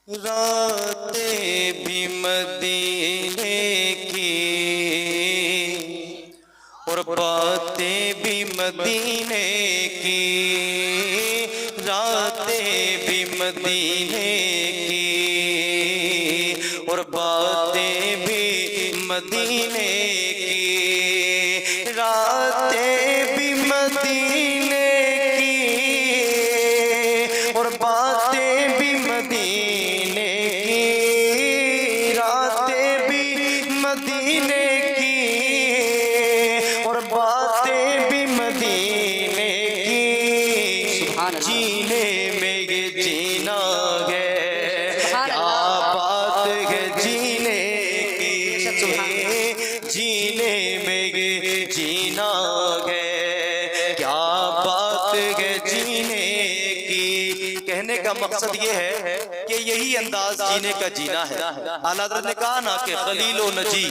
रातें भी मदीने की और बातें भी मदीने की, रातें भी मदीने की और बातें भी मदीने की, रातें भी मदीने की और बातें भी मदीने की, रातें भी मदीने की और बातें भी मदीने की। जीने में ये जीना है, क्या बात है जीने की, जीने में ये जीना है, क्या बात है जीने की। कहने का मकसद ये है कि यही अंदाज जीने का जीना है। आला हज़रत ने कहा ना कि खलीलो नजी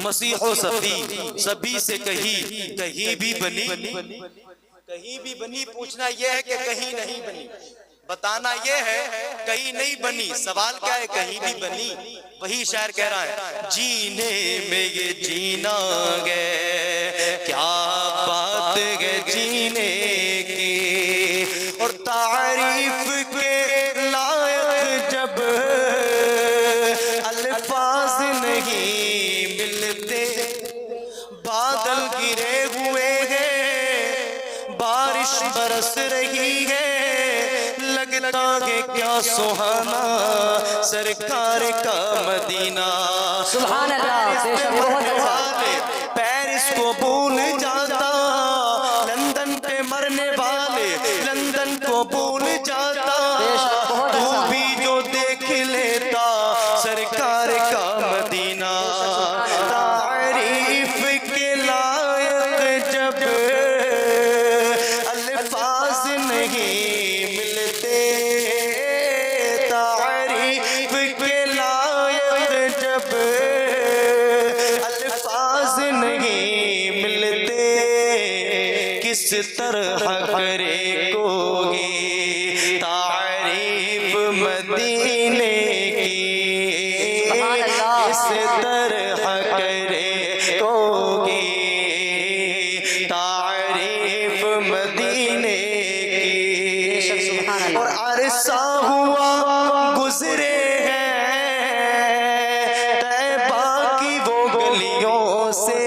मसीहो सफी, सभी से कहीं भी बनी, कहीं भी बनी। पूछना यह है कि कहीं नहीं बनी, बताना यह है कहीं नहीं बनी। सवाल क्या है, कहीं भी बनी। वही शायर कह रहा है, जीने में ये जीना है, क्या बात है जीने की। और तारीफ के लायक जब अल्फाज नहीं मिलते, बादल गिरे हुए हैं, बारिश बरस रही है, लगता है क्या सुहाना सरकार का मदीना। सुभान अल्लाह। पेरिस को भूल जाता, लंदन पे मरने वाले लंदन को भूल जाता, तू भी जो देख लेता सरकार का मदीना। तारीफ के लायक जब अल्फाज नहीं मिलते, तारीफ के लायक जब अल्फाज नहीं मिलते, किस तरह करे कोई तारीफ मदीने की, किस तरह करे कोई तारीफ मदीने की। और अरसा हुआ गुजरे हैं तैबा की वो गलियों से,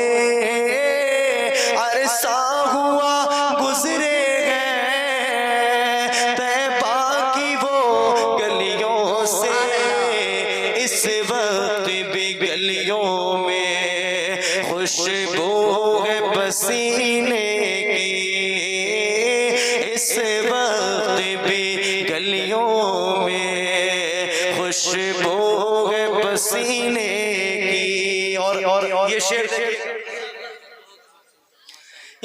अरसा हुआ गुजरे हैं तैबा की वो गलियों से। इस वक्त भी गलियों में खुशबू है पसीने की, इस वक्त भी गलियों में खुशबू है पसीने की। और ये शेर,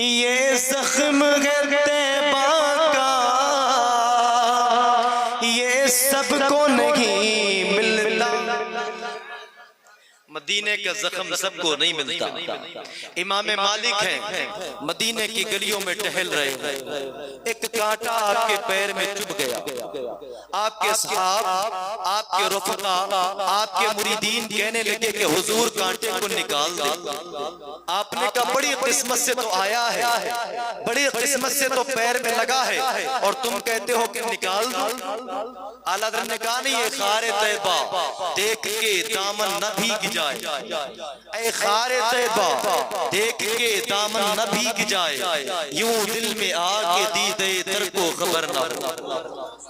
ये जख्म है तैबा का, ये सबको नहीं मिलता। मदीने का जख्म सबको नहीं मिलता। इमाम मालिक हैं, मदीने की गलियों में टहल रहे हैं, एक कांटा आपके पैर में चुभ गया। आपके सहाब, आपके रफ़क़ा, आपके मुरीदीन कहने लगे कि हुजूर कांटे को निकाल दे। आपने कहा बड़ी किस्मत से तो आया है, बड़ी किस्मत से तो पैर में लगा है, और तुम कहते हो कि निकाल दो। आला हज़रत ने कहा नहीं, ये खारे तैबा देख के दामन न भीग जाए, ऐ खारे तैबा देख के दामन न भीग जाए, यूं दिल में आके दीदे दर को खबर न हो।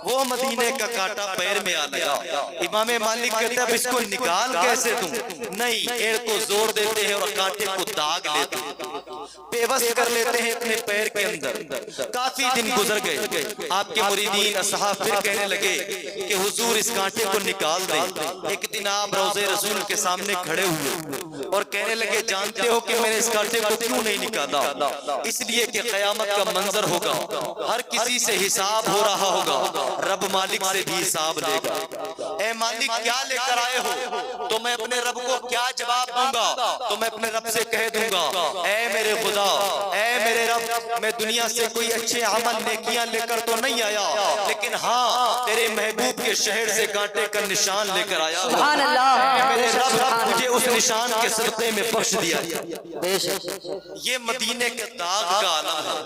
वो मदीने का कांटा पैर में आ लगा। इमाम मालिक कहते हैं अब इसको निकाल कैसे दूं? नहीं, पैर को जोर देते हैं और कांटे को दाग लेते हैं, बेबस कर लेते हैं अपने पैर के अंदर। काफी दिन गुजर गए, आपके मुरीदीन असहाब फिर कहने लगे कि हुजूर इस कांटे को निकाल दें। एक दिन आप रोज़े रसूल के सामने खड़े हुए और कहने लगे जानते हो कि मैंने इस कांटे को क्यों नहीं निकाला? इसलिए कि क़यामत का मंजर होगा, हर किसी से हिसाब हो रहा होगा, रब मालिक से भी हिसाब लेगा। ए मालिक क्या लेकर आए हो? तो मैं अपने रब को क्या जवाब दूंगा? तो मैं अपने रब से कह दूंगा, ए मेरे खुदा, ए मेरे रब, मैं दुनिया से कोई अच्छे अमल नेकियां लेकर तो नहीं आया, लेकिन हाँ तेरे महबूब के शहर से कांटे का निशान लेकर आया। सुभान अल्लाह। मेरे रब मुझे उस निशान के सदक़े में बख्श दिया। बेशक ये मदीने के दाग का आलम है,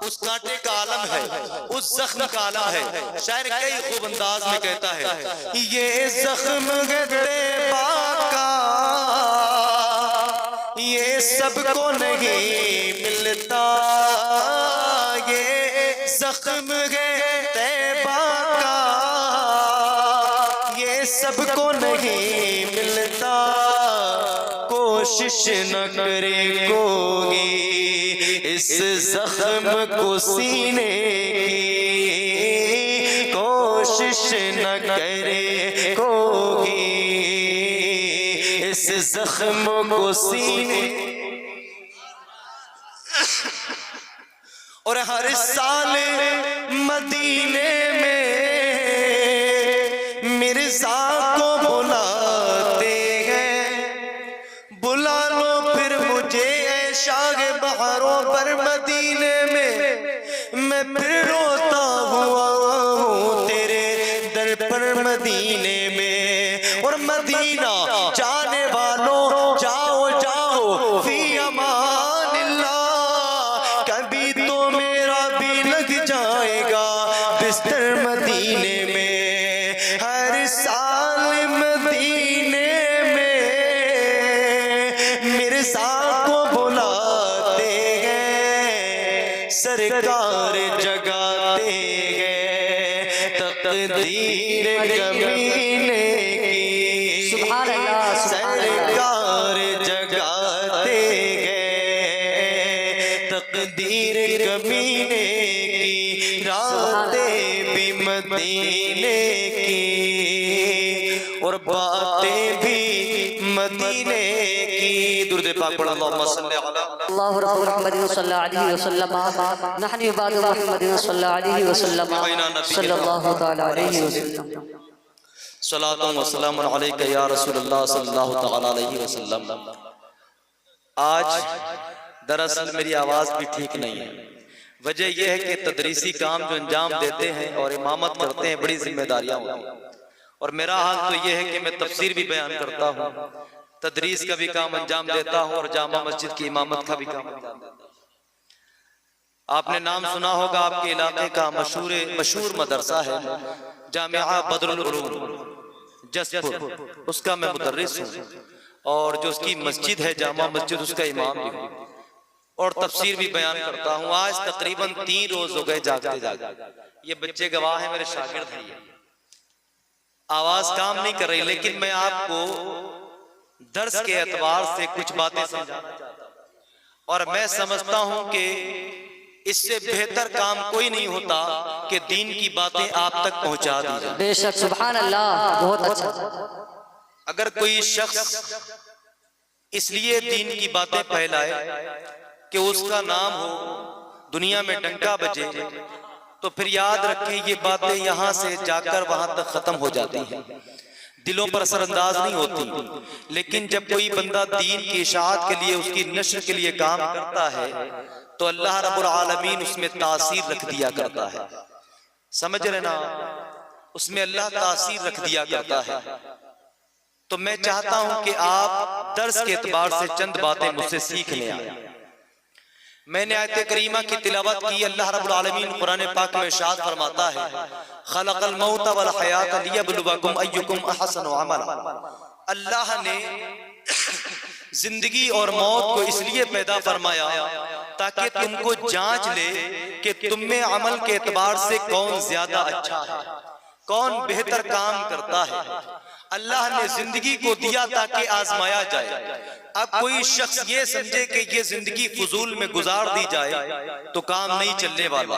उस कांटे का आलम है, उस जख्म का आलम है। शायर कई खूब अंदाज में कहता है, ये जख्म तैबा का ये सबको नहीं मिलता, ये जख्म है तैबा का ये सबको नहीं मिलता। कोशिश न करे कोई इस जख्म को सीने की, कोशिश न करे कोई इस जख्म को सीने। और हर साल मदीने में मिर्जा को बुलाते हैं, बुला लो फिर मुझे ऐ शागे बहारों पर मदीने में मैं फिर रोता हुआ हूँ तेरे दर पर मदीने में। और मदीना जाने वालों जाओ जाओ फी अमानिल्लाह, कभी तो मेरा भी लग जाएगा बिस्तर मदीने में। हर साल मदीने में मिर्जा को बुलाते हैं, सरकार जगाते हैं तकदीर कमीने की। सुभान अल्लाह। सरकार जगाते हैं तकदीर कमीने की, रातें भी मदीने की और बातें भी मदीने की। दुरूद पाक पढ़ो, अल्लाहुम्मा सल्ली अला अल्लाहु रसूल मुहम्मद सल्लल्लाहु अलैहि वसल्लम नहनु इबादु मुहम्मद सल्लल्लाहु अलैहि वसल्लम सल्लल्लाहु तआला अलैहि वसल्लम। सलातुन व सलामुन अलैका या रसूलल्लाह सल्लल्लाहु तआला अलैहि वसल्लम। आज दरअसल मेरी आवाज भी ठीक नहीं है। वजह यह है कि तदरीसी काम जो अंजाम देते हैं और इमामत करते हैं बड़ी जिम्मेदारियां होती हैं, और मेरा हाल तो यह है कि मैं तफसीर भी बयान करता हूँ, तदरीस का भी काम अंजाम देता हूँ और जामा मस्जिद की इमामत का भी काम अंजाम देता हूँ। आपने नाम सुना होगा, आपके इलाके का मशहूर मदरसा है जामिया बदरुल उलूम जसपुर, उसका मैं मुदर्रिस हूँ और जो उसकी मस्जिद है जामा मस्जिद उसका इमाम भी हूँ और तफसीर भी बयान करता हूँ। आज तकरीबन 3 रोज हो गए जागते जागते, ये बच्चे गवाह हैं, मेरे शागिर्द हैं। आवाज काम नहीं कर रही, लेकिन मैं आपको दर्स के एतबार से कुछ बातें समझाना चाहता हूँ और मैं समझता हूँ कि इससे बेहतर काम कोई नहीं होता कि दीन की बातें आप तक पहुंचा दी जाए। बेशक सुभान अल्लाह, बहुत अच्छा। अगर कोई शख्स इसलिए दीन की बातें फैलाए कि उसका नाम हो, दुनिया में डंका बजे, तो फिर याद रखें ये बातें यहाँ से जाकर वहां तक खत्म हो जाती हैं, दिलों पर असरअंदाज नहीं होती। लेकिन जब कोई बंदा दीन की इशाअत के लिए, उसकी नश्र के लिए काम करता है तो अल्लाह रब्बुल आलमीन उसमें तासीर रख दिया करता है। समझ रहे ना, उसमें अल्लाह तासीर रख दिया करता है। तो मैं चाहता हूं कि आप दर्स के एतबार से चंद बातें मुझसे सीख लें। मैंने आयत करीमा की तिलावत की। अल्लाह रब्बुल आलमीन कुरान पाक में इरशाद फरमाता है, खलक़ल मौत वल हयात लियब्लुवकुम अय्युकुम अहसनु अमला। अल्लाह ने जिंदगी और मौत को इसलिए पैदा फरमाया ताकि तुमको जांच ले कि तुम में अमल के एतबार से कौन ज्यादा अच्छा है, कौन बेहतर काम करता है। अल्लाह ने जिंदगी को दिया ताकि आजमाया जाए। अब कोई शख्स ये समझे कि ये जिंदगी फजूल में गुजार दी जाए तो काम नहीं चलने वाला।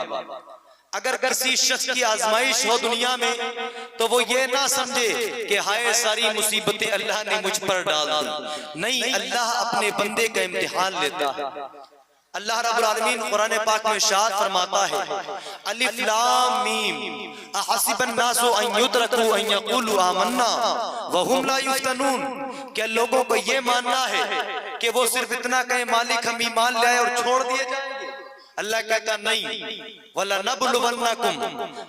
अगर किसी शख्स की आजमाइश हो दुनिया में तो वो ये ना समझे कि हाय सारी मुसीबतें अल्लाह ने मुझ पर डाल दी। नहीं, अल्लाह अपने बंदे का इम्तिहान लेता है। अल्लाह रब्बुल आलमीन कुरान पाक में इरशाद फरमाता है, अलिफ लाम मीम अहसिबन नासु अन युद्रकू अन यक़ूलू आमन्ना व हुम ला युफ्तनून। क्या लोगों को ये मानना है कि वो सिर्फ इतना कहे मालिक हम ईमान ले आए और छोड़ दिए जाएंगे? अल्लाह कहता नहीं, वला नबलुवन्नकुम,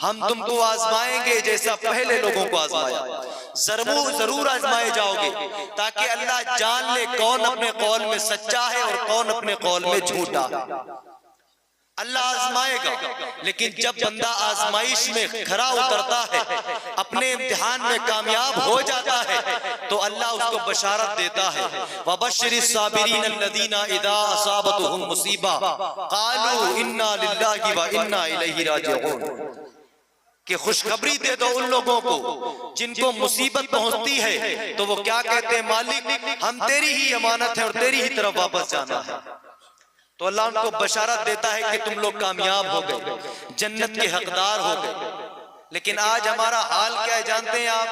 हम तुमको आजमाएंगे जैसा पहले लोगों को आजमाया, जरूर आजमाए जाओगे, ताकि अल्लाह जान ले कौन अपने कौल में सच्चा है और कौन अपने कौल में झूठा है। अल्लाह आजमाएगा, लेकिन जब बंदा आजमाइश में खरा उतरता है, अपने इम्तिहान में कामयाब हो जाता है, तो अल्लाह उसको बशारत देता है, वबश्शिरिस साबिरीन अल्लज़ीना इज़ा असाबतहुम मुसीबा क़ालू इन्ना लिल्लाहि व इन्ना इलैहि राजिऊन, कि खुशखबरी दे दो उन लोगों को जिनको मुसीबत पहुंचती है, तो वो क्या कहते हैं, मालिक हम तेरी ही अमानत है और तेरी ही तरफ वापस जाना है। तो अल्लाह उनको बशारत देता है कि तुम लोग कामयाब हो गए, जन्नत के हकदार हो गए। लेकिन आज हमारा हाल क्या है जानते हैं आप?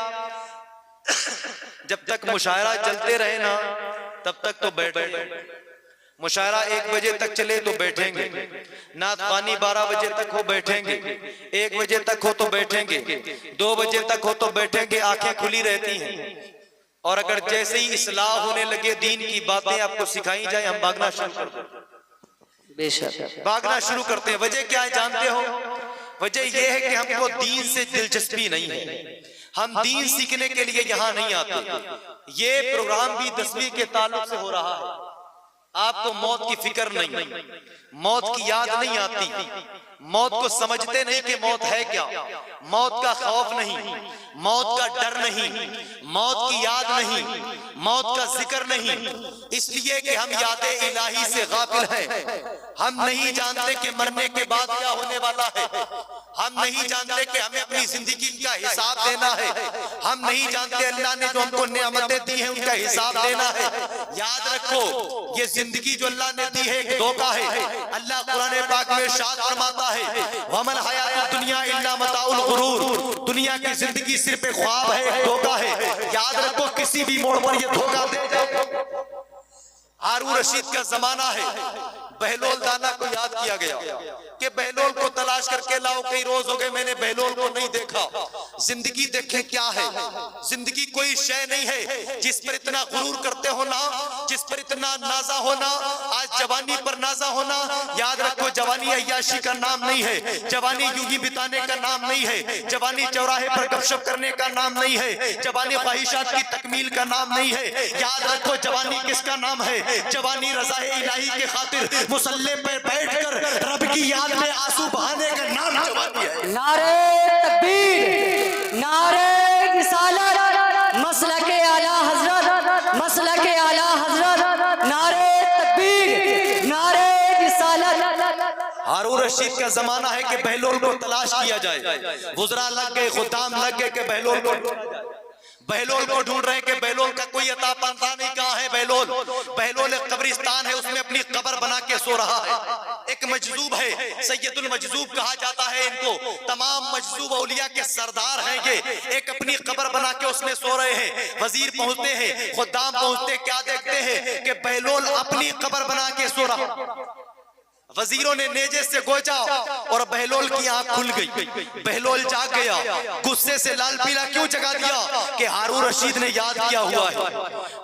जब तक मुशायरा चलते रहे ना, तब तक तो बैठे, मुशायरा 1 बजे तक चले तो बैठेंगे, नात ख़्वानी 12 बजे तक हो बैठेंगे, 1 बजे तक हो तो बैठेंगे, 2 बजे तक हो तो बैठेंगे, आंखें खुली रहती हैं। और अगर जैसे ही इस्लाह होने लगे, दीन की बातें आपको सिखाई जाए, हम भागना शुरू कर दें, भागना शुरू करते हैं। वजह क्या है जानते हो? वजह यह है कि हमको दीन से दिलचस्पी नहीं है, हम दीन सीखने के लिए यहाँ नहीं आते। ये प्रोग्राम भी 10वीं के ताल्लुक से हो रहा है। आपको मौत की फिक्र नहीं, मौत की याद नहीं आती, मौत को समझते नहीं कि मौत है क्या, मौत का खौफ नहीं, मौत का डर नहीं, मौत की याद नहीं, मौत का जिक्र नहीं, इसलिए कि हम याद इलाही से गाफिल हैं। हम नहीं जानते कि मरने के बाद क्या होने वाला है, हम नहीं जानते कि हमें अपनी जिंदगी का हिसाब देना है, हम नहीं जानते अल्लाह ने जो हमको नेमतें दी हैं उनका हिसाब देना है। याद रखो, ये जिंदगी जो अल्लाह ने दी है एक धोखा है। अल्लाह कुरान पाक में इरशाद फरमाता है, वमल हयातुद दुनिया इल्ला मताउल गुरूर, दुनिया की जिंदगी सिर्फ एक ख्वाब है, एक धोखा है। याद रखो, किसी भी मोड़ पर ये धोखा दे जाएगा। हारून रशीद का जमाना है, बहलोल दाना को याद किया गया कि बहलोल को तलाश करके लाओ, कई रोज हो गए मैंने बहलोल को नहीं देखा। जिंदगी देखें क्या है, जिंदगी कोई शय नहीं है जिस पर इतना गुरूर करते हो ना, जिस पर इतना नाजा होना। आज जवानी पर नाजा होना, याद रखो जवानी अय्याशी का नाम नहीं है, जवानी यूं ही बिताने का नाम नहीं है, जवानी चौराहे पर गपशप करने का नाम नहीं है, जवानी ख्वाहिशात की तकमील का नाम नहीं है। याद रखो जवानी किसका नाम है? जवानी रज़ाए इलाही के खातिर मुसल्ले पर बैठकर रब की याद में आंसू बहाने का नाम जवानी है। नारे तकबीर, नारे रिसालत, मसलके आला हजरत, मसलके आला हजरत, नारे तकबीर, नारे रिसालत। हारून रशीद का जमाना है कि बहलोल को तलाश किया जाए। वुज़रा लग गए, खुदाम लग गए कि बहलोल को ढूंढ रहे हैं कि बहलोल का कोई अता पता नहीं कहाँ है। बहलोल एक कब्रिस्तान है, उसमें अपनी कब्र बना के सो रहा है। एक मजजूब है, सैयदुल मजजूब कहा जाता है इनको, तमाम मजजूब औलिया के सरदार हैं ये। एक अपनी कब्र बना के उसमें सो रहे हैं। वजीर पहुंचते हैं, खुद्दाम पहुंचते, क्या देखते हैं कि बहलोल अपनी कब्र बना के सो रहा। वजीरों ने नेजे से गोचा और बहलोल की आंख खुल गई। बहलोल जाग गया, गुस्से से लाल पीला क्यों जगा दिया कि हारून रशीद ने याद किया हुआ है।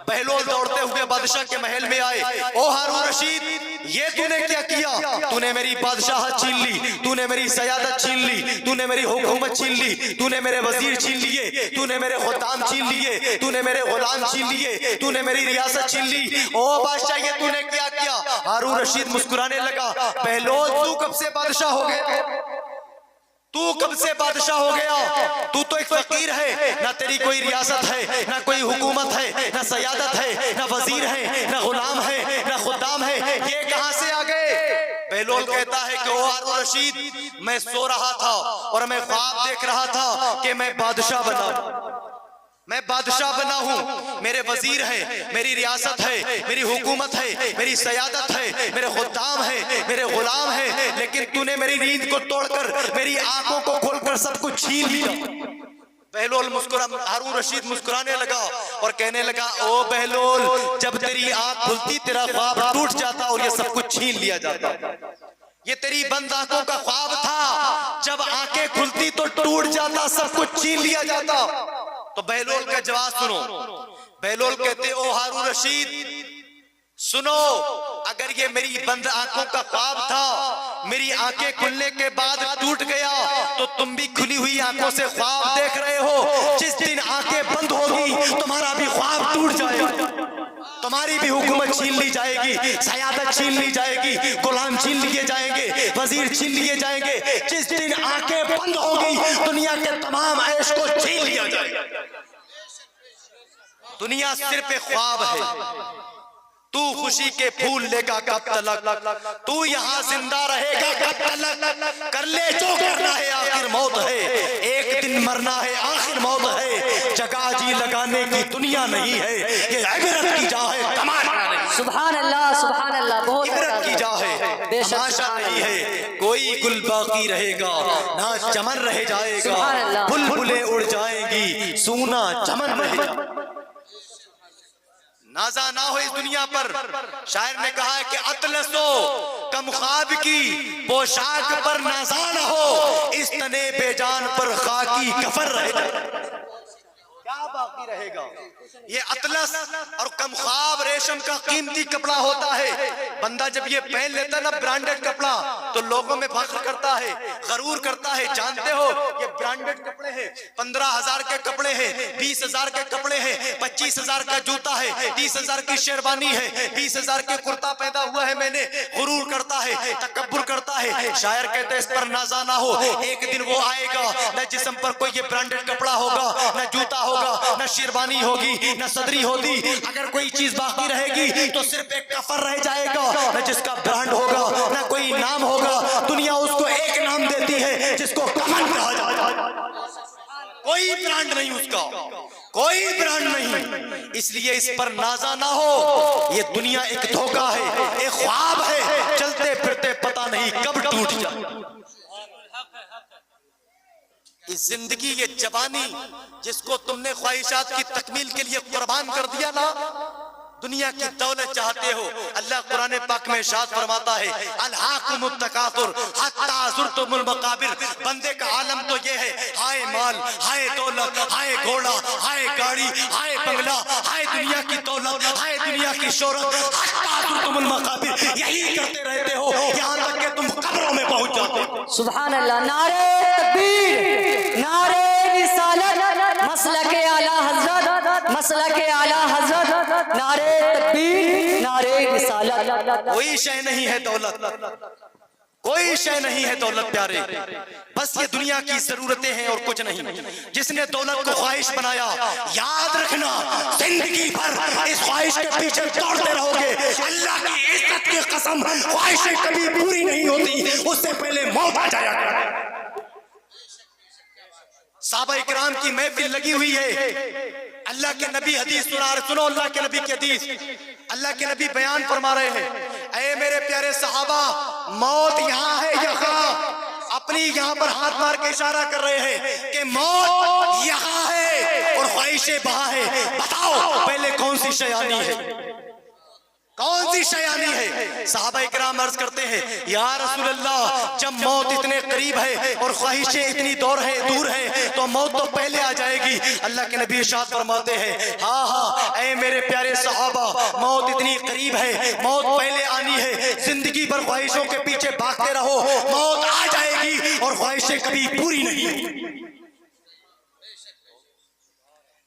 बहलोल दौड़ते हुए बादशाह के महल में आए। ओ हारून रशीद, ये तूने क्या किया? तूने मेरी बादशाहत छीन ली, तूने मेरी सयादत छीन ली, तूने मेरी हुकूमत छीन ली, तूने मेरे वजीर छीन लिए, तूने मेरे खुदाम छीन लिए, तूने मेरे गुलाम छीन लिए, तूने मेरी रियासत छीन ली। ओ बादशाह, ये तूने क्या किया? हारून रशीद मुस्कुराने लगा। बहलोल, तू कब से बादशाह हो गया? तू कब से बादशाह हो गया? तू तो एक फकीर है, ना तेरी कोई रियासत है, ना कोई हुकूमत है, ना सयादत है, ना वजीर है, ना गुलाम है, ना खुदाम है। ये कहां से आ गए? बहलोल कहता है कि ओ हारून रशीद, मैं सो रहा था और मैं ख्वाब देख रहा था कि मैं बादशाह बना, मैं बादशाह बना हूँ। मेरे वजीर हैं, मेरी रियासत है, मेरी हुकूमत है, मेरी सयादत है, मेरे खुदाम है, मेरे गुलाम है। लेकिन तूने मेरी नींद को तोड़कर, मेरी आंखों को खोलकर सब कुछ छीन लिया। बहलोल हारून रशीद मुस्कुराने लगा और कहने लगा, ओ बहलोल, जब तेरी आंख खुलती तेरा ख्वाब टूट जाता और ये सब कुछ छीन लिया जाता। ये तेरी बंद आंखों का ख्वाब था, जब आंखें खुलती तो टूट जाता, सब कुछ छीन लिया जाता। तो बहलोल का जवाब सुनो। बहलोल कहते, ओ हारून रशीद सुनो, अगर ये मेरी बंद आंखों का ख्वाब था, मेरी आंखें खुलने के बाद टूट गया, तो तुम भी खुली हुई आंखों से ख्वाब देख रहे हो। जिस दिन आंखें बंद होगी तुम्हारा भी ख्वाब टूट जाएगा, तुम्हारी भी हुकूमत छीन ली जाएगी, सयादत छीन ली जाएगी, गुलाम छीन लिए जाएंगे, वजीर छीन लिए जाएंगे। जिस दिन आंखें बंद होगी दुनिया के तमाम ऐश को छीन लिया जाएगा। दुनिया सिर्फ एक ख्वाब है। तू खुशी के फूल लेगा कब तलक, तू यहाँ जिंदा रहेगा कब तलक। कर ले जो करना है आखिर मौत है, एक दिन मरना है आखिर मौत है। जगह जी लगाने की दुनिया नहीं है, ये इबरत की जा है, तमाशा नहीं। सुभान अल्लाह, बहुत इबरत की जा है, तमाशा नहीं है। कोई गुल बाकी रहेगा ना चमन रह जाएगा, बुलबुलें उड़ जाएंगी सूना चमन रहेगा। नाजा ना हो इस दुनिया पर। शायर ने कहा है कि अतलसो कम ख्वाब की पोशाक पर नाजा ना हो, इस तने बेजान पर खाकी कफर रहेगा। क्या बाकी रहेगा? ये अतलस और कम ख्वाब रेशम का कीमती कपड़ा होता है। बंदा जब ये पहन लेता ना ब्रांडेड कपड़ा, तो लोगों में फख्र करता है, गरूर करता है। जानते हो ये ब्रांडेड कपड़े हैं, 15,000 के कपड़े हैं, 20,000 के कपड़े हैं, 25,000 का जूता है, 30,000 की शेरवानी है, 20,000 के कुर्ता पैदा हुआ है मैंने। गुरूर करता है, तकब्बुर करता है। शायर कहते हैं इस पर नाजा ना हो, एक दिन वो आएगा न जिस्म पर कोई ये ब्रांडेड कपड़ा होगा, न जूता होगा, न शेरवानी होगी, न सदरी होगी। अगर कोई चीज बाकी रहेगी तो सिर्फ एक कफर रह जाएगा, न जिसका ब्रांड होगा, न कोई नाम होगा। दुनिया उसको एक नाम देती है जिसको कफन कहा जाता है। कोई ब्रांड नहीं उसका, कोई ब्रांड नहीं। इसलिए इस पर नाजा ना हो। ये दुनिया एक धोखा है, एक ख्वाब है, चलते फिरते पता नहीं कब टूट जाए। इस जिंदगी ये जवानी जिसको तुमने ख्वाहिशात की तकमील के लिए कुर्बान कर दिया ना, दुनिया की दौलत चाहते हो। अल्लाह कुरान पाक में इरशाद फरमाता है अलहाकुमुत तकासुर हत्ता ज़ुरतुमुल मकाबिर। बंदे का आलम तो ये है, हाय माल, हाय दौलत, हाय घोड़ा, हाय गाड़ी, हाय बंगला, हाय दुनिया की दौलत, हाय दुनिया की शोहरत, हत्ता ज़ुरतुमुल मकाबिर। यही करते रहते हो यहाँ तक कि तुम कब्रों में पहुंच जाते हो। सुभान अल्लाह। नारे तकबीर, नारे रिसालत, मसलके आला हज़रत, मसलके आला हज़रत, नारे तकबीर, नारे रिसालत। कोई शय नहीं है दौलत, कोई शय नहीं है दौलत प्यारे, बस ये दुनिया की जरूरतें हैं और कुछ नहीं। जिसने दौलत को ख्वाहिश बनाया, याद रखना जिंदगी भर इस ख्वाहिश के पीछे दौड़ते रहोगे। अल्लाह की इज्जत की कसम, ख्वाहिशें कभी पूरी नहीं होती, उससे पहले मौत आ जाया करती। साहबा इकराम की महफिल लगी हुई है। अल्लाह के नबी हदीस सुना रहे, सुनो अल्लाह के नबी की हदीस। अल्लाह के नबी बयान फरमा रहे हैं, ऐ मेरे प्यारे सहाबा, मौत यहाँ है, यहाँ अपनी यहाँ पर हाथ मार के इशारा कर रहे हैं कि मौत यहाँ है और ख्वाहिशें वहां है। बताओ पहले कौन सी शयानी है, कौन सी शयानी है? साहबा इकराम अर्ज करते हैं या रसूल अल्लाह, जब मौत इतने करीब है और ख्वाहिशें इतनी दूर है तो मौत तो पहले आ जाएगी। अल्लाह के नबी इरशाद फरमाते हैं हाँ हाँ ऐ मेरे प्यारे सहाबा, मौत इतनी करीब है, मौत पहले आनी है। जिंदगी भर ख्वाहिशों के पीछे भागते रहो, मौत आ जाएगी और ख्वाहिशें कभी पूरी नहीं होंगी।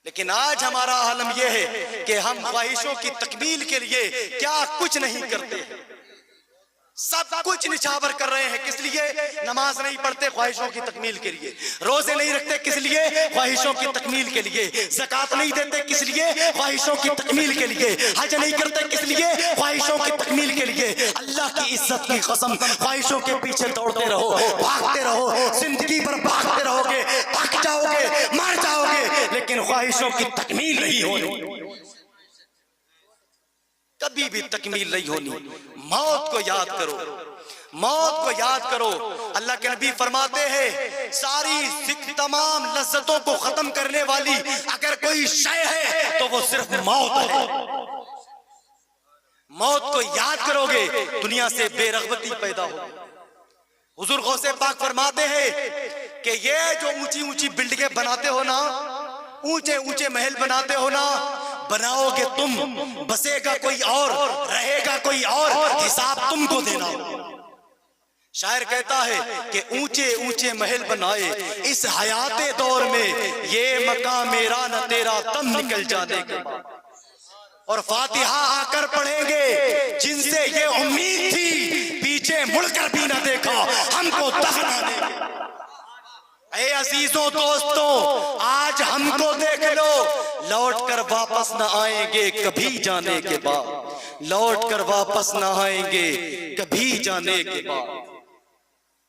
लेकिन आज हमारा आलम यह है कि हम ख्वाहिशों की तकमील के लिए क्या कुछ नहीं करते, सब कुछ निछावर कर रहे हैं। किस लिए? नमाज नहीं पढ़ते ख्वाहिशों की तकमील के लिए, रोजे नहीं रखते किस लिए? ख्वाहिशों की तकमील के लिए, ज़कात नहीं देते किस लिए? ख्वाहिशों की तकमील के लिए, हज नहीं करते किस लिए? ख्वाहिशों की तकमील के लिए। अल्लाह की इज्जत की कसम, ख्वाहिशों के पीछे दौड़ते रहो, भागते रहो, जिंदगी भर भागते रहोगे, थक जाओगे, मर जाओगे, लेकिन ख्वाहिशों की तकमील नहीं होनी, कभी भी तकमील नहीं होनी। मौत को याद करो, मौत को याद करो। अल्लाह के नबी फरमाते हैं सारी तमाम लज्जतों को खत्म करने वाली अगर कोई शय है तो वो सिर्फ मौत है। मौत को याद करोगे दुनिया से बेरगबती पैदा होगी। हुजूर गौसे पाक फरमाते हैं कि ये जो ऊंची ऊंची बिल्डिंगें बनाते हो ना, ऊंचे ऊंचे महल बनाते हो ना, बनाओगे तुम, बसेगा कोई और, रहेगा कोई और, हिसाब तुमको देना। शायर कहता है कि ऊंचे ऊंचे महल बनाए इस हयाते दौर में, ये मकाम मेरा न तेरा दम निकल जाने के बाद। और फातिहा आकर पढ़ेंगे जिनसे ये उम्मीद थी, पीछे मुड़कर भी न देखा हमको दफनाने के। ऐ अजीजों दोस्तों, आज हमको देख लो, लौट कर वापस न आएंगे कभी जाने के बाद, लौट कर वापस न आएंगे कभी जाने के बाद।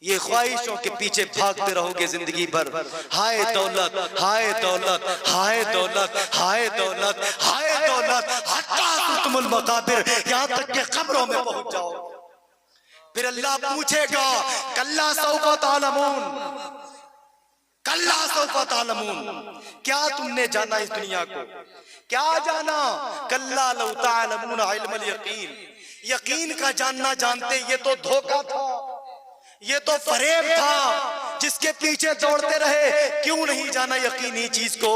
ये ख्वाहिशों के पीछे भागते रहोगे जिंदगी भर। हाय दौलत, हाय दौलत, हाय दौलत, हाय दौलत, हाय दौलत, हत्ता तुमुल मकाबिर, यहां तक के कब्रों में पहुंच जाओ। फिर अल्लाह पूछेगा कल्ला सौफा तालमून, कल्ला सौफा तालमून, क्या तुमने जाना इस दुनिया को, क्या जाना? कल्ला लौ तालमून इल्मल यकीन, यकीन का जानना जानते, ये तो धोखा था, ये तो फरेब था जिसके पीछे दौड़ते रहे। क्यों नहीं जाना यकीनी चीज को?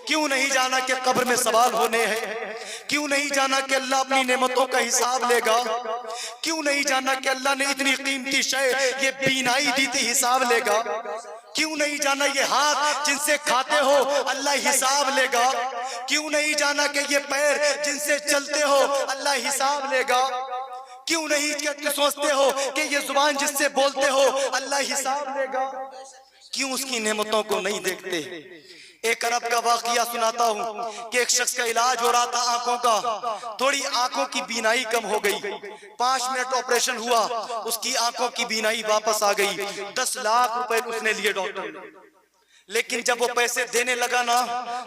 क्यों नहीं जाना कि कब्र में सवाल होने हैं? क्यों नहीं जाना कि अल्लाह अपनी नेमतों का हिसाब लेगा? क्यों नहीं जाना कि अल्लाह ने इतनी कीमती शय ये बीनाई दी थी, हिसाब लेगा? क्यों नहीं जाना ये हाथ जिनसे खाते हो अल्लाह हिसाब लेगा? क्यों नहीं जाना कि ये पैर जिनसे चलते हो अल्लाह हिसाब लेगा? क्यों नहीं सोचते हो कि ये जुबान जिससे बोलते हो अल्लाह हिसाब लेगा? क्यों उसकी नेमतों को नहीं देखते? एक अरब का वाकया सुनाता हूँ कि एक शख्स का इलाज हो रहा था आंखों का, थोड़ी आंखों की बीनाई कम हो गई, 5 मिनट ऑपरेशन हुआ, उसकी आंखों की बीनाई वापस आ गई। 10 लाख रुपए उसने लिए डॉक्टर ने, लेकिन जब वो पैसे देने लगा ना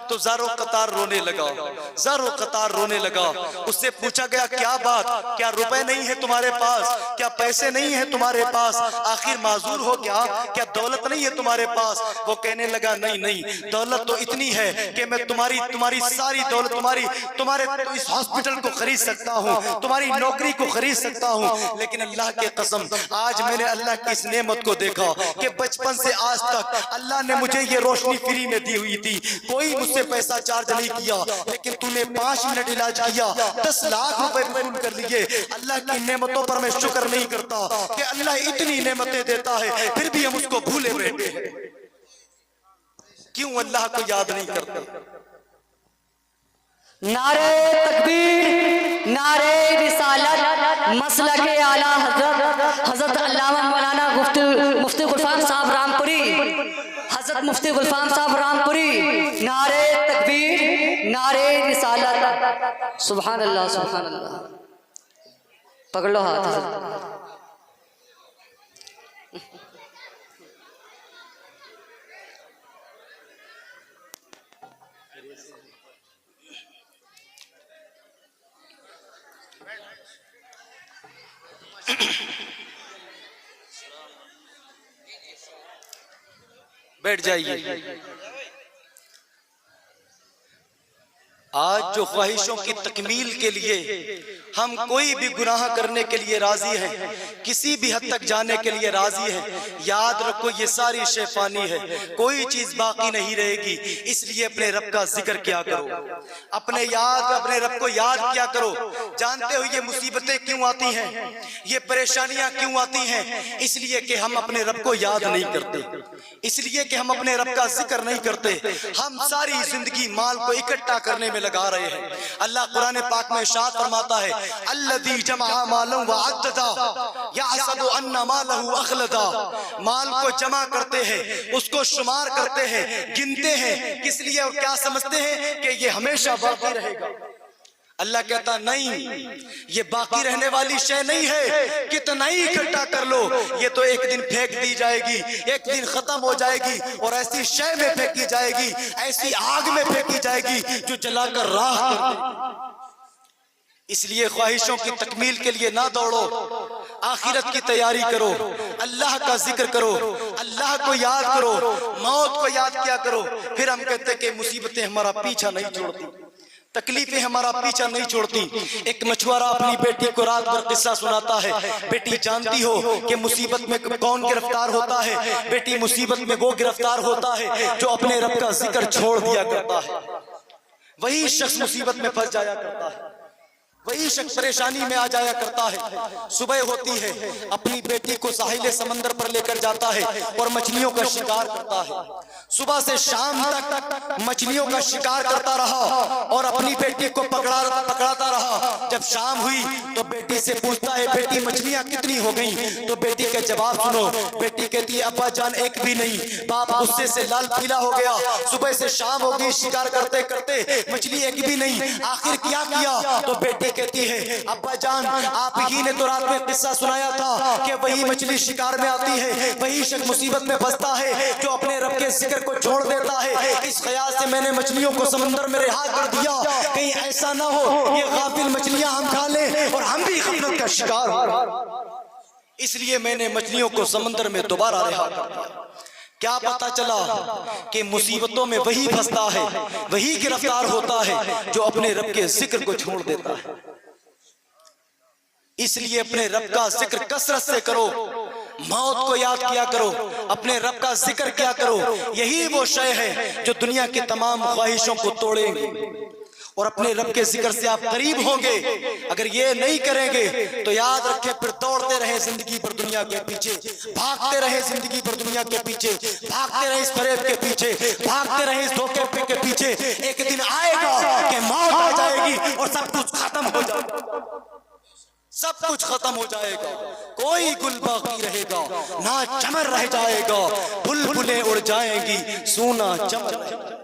तो ज़ारो कतार रोने लगा, ज़ारो कतार रोने लगा। उससे पूछा गया क्या बात, क्या रुपए नहीं है तुम्हारे पास, क्या पैसे नहीं है तुम्हारे पास, आखिर माजूर हो क्या दौलत नहीं है तुम्हारे पास? वो कहने लगा नहीं नहीं, दौलत तो इतनी है कि मैं तुम्हारी सारी दौलत, तुम्हारे इस हॉस्पिटल को खरीद सकता हूँ, तुम्हारी नौकरी को खरीद सकता हूँ। लेकिन अल्लाह के कसम, आज मैंने अल्लाह की इस नेमत को देखा कि बचपन से आज तक अल्लाह ने मुझे ये रोशनी फ्री में दी हुई थी, कोई मुझसे पैसा चार्ज नहीं किया, लेकिन तूने 5 मिनट इलाज किया, 10 लाख रुपए वसूल कर लिए। अल्लाह की नेमतों पर मैं शुक्र नहीं करता कि अल्लाह इतनी नेमतें देता है, फिर भी हम उसको भूले बैठे हैं। क्यों अल्लाह को याद नहीं करते? नारे तकबीर, नारे रिसालत, मसलके आला हजरत अल्लामा मौलाना मुफ्ती गुलफाम साहब रामपुरी, हजरत मुफ्ती गुलफाम साहब रामपुरी, नारे तकबीर, नारे रिसालत। सुभान अल्लाह, सुभान अल्लाह। पकड़ लो हाथ। बैठ जाइए। आज जो ख्वाहिशों की तकमील के लिए हम कोई भी गुनाह करने के लिए राजी हैं, किसी भी हद तक जाने के लिए राजी हैं, याद रखो ये सारी शैतानी है, कोई चीज बाकी नहीं रहेगी। इसलिए अपने रब का जिक्र क्या करो, अपने रब को याद क्या करो। जानते हो ये मुसीबतें क्यों आती हैं, ये परेशानियां क्यों आती हैं? इसलिए कि हम अपने रब को याद नहीं करते, इसलिए कि हम अपने रब का जिक्र नहीं करते। हम सारी जिंदगी माल को इकट्ठा करने में लगा रहे हैं। अल्लाह कुरान पाक में इरशाद फरमाता है, अल्लज़ी जमा मालन व अद्ददा यहसबु अन्ना मालहु अखलदा। माल को जमा करते हैं, उसको शुमार करते हैं, गिनते हैं, किस लिए और क्या समझते हैं कि ये हमेशा बाकी रहेगा। अल्लाह कहता नहीं, ये बाकी रहने वाली शय नहीं है, कितना ही इकट्ठा कर लो, ये तो एक दिन फेंक दी जाएगी, एक दिन खत्म हो जाएगी और ऐसी शय में फेंकी जाएगी, ऐसी आग में फेंकी जाएगी जो जलाकर राख कर दे। इसलिए ख्वाहिशों की तकमील के लिए ना दौड़ो, आखिरत की तैयारी करो, अल्लाह का जिक्र करो, अल्लाह को याद करो, मौत को याद किया करो। फिर हम कहते कि मुसीबतें हमारा पीछा नहीं छोड़ती, तकलीफें हमारा पीछा नहीं छोड़ती। एक मछुआरा अपनी बेटी को रात भर किस्सा सुनाता है, बेटी जानती हो कि मुसीबत में कौन गिरफ्तार होता है? बेटी मुसीबत में वो गिरफ्तार होता है जो अपने रब का जिक्र छोड़ दिया करता है, वही शख्स मुसीबत में फंस जाया करता है, वही शख्स परेशानी में आ जाया करता है। सुबह होती है, अपनी बेटी को साहिल समंदर पर लेकर जाता है और मछलियों का शिकार करता है। सुबह से शाम तक मछलियों का शिकार करता रहा और अपनी बेटी को पकड़ाता रहा। जब शाम हुई तो बेटी से पूछता है, बेटी मछलियां कितनी हो गई? तो बेटी का जवाब सुनो, बेटी कहती है, अब्बा जान एक भी नहीं। बाप गुस्से से लाल पीला हो गया। सुबह से शाम हो गई, शिकार करते करते मछली एक भी नहीं। आखिर क्या किया? तो बेटी कहती है, अब्बा जान आप ही ने तो रात में किस्सा सुनाया था कि वही मछली शिकार में आती है, वही शख्स मुसीबत में फंसता है जो अपने रब के जिक्र को छोड़ देता है। इस ख्याल से मैंने मछलियों को समंदर में रिहा कर दिया, कहीं ऐसा ना हो ये गाफिल मछलियां हम खा लें और हम भी गफलत का शिकार हो। इसलिए मैंने मछलियों को समंदर में दोबारा रिहा कर दिया। क्या पता चला कि मुसीबतों में वही फंसता है, वही गिरफ्तार होता है जो अपने रब के जिक्र को छोड़ देता है। इसलिए अपने रब का जिक्र कसरत से करो, मौत को याद किया करो, अपने रब का जिक्र किया करो। यही वो शय है जो दुनिया की तमाम ख्वाहिशों को तोड़ेंगे और अपने रब के जिक्र से आप करीब होंगे। अगर ये नहीं करेंगे तो याद रखें, फिर दौड़ते रहे जिंदगी पर दुनिया के पीछे, भागते रहे जिंदगी पर दुनिया के पीछे, भागते रहे इस फरेब के पीछे, भागते रहे इस धोखे के पीछे। एक दिन आएगा कि मौत आ जाएगी और सब कुछ खत्म हो जाएगा, सब कुछ खत्म हो जाएगा। कोई गुल बाकी रहेगा ना, चमन रह जाएगा, बुलबुलें उड़ जाएंगी, सूना चमन रह जाएगा।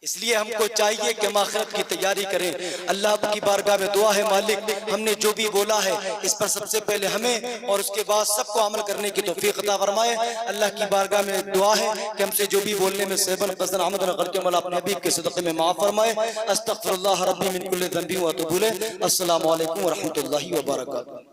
इसलिए हमको चाहिए कि हम आखिरत की तैयारी करें। अल्लाह की बारगाह में दुआ है, मालिक हमने जो भी बोला है इस पर सबसे पहले हमें और उसके बाद सबको अमल करने की तौफीक अता फरमाए। अल्लाह की बारगाह में दुआ है कि हमसे जो भी बोलने में सेबन कसरन आमदन गलती मौला अपने हबीब के सदक़े में माफ़ फरमाए। अस्तग़फिरुल्लाह रब्बी मिन कुल्लि ज़ंबि व अतूबु इलैह। अस्सलामु अलैकुम व रहमतुल्लाहि व बरकातुहू।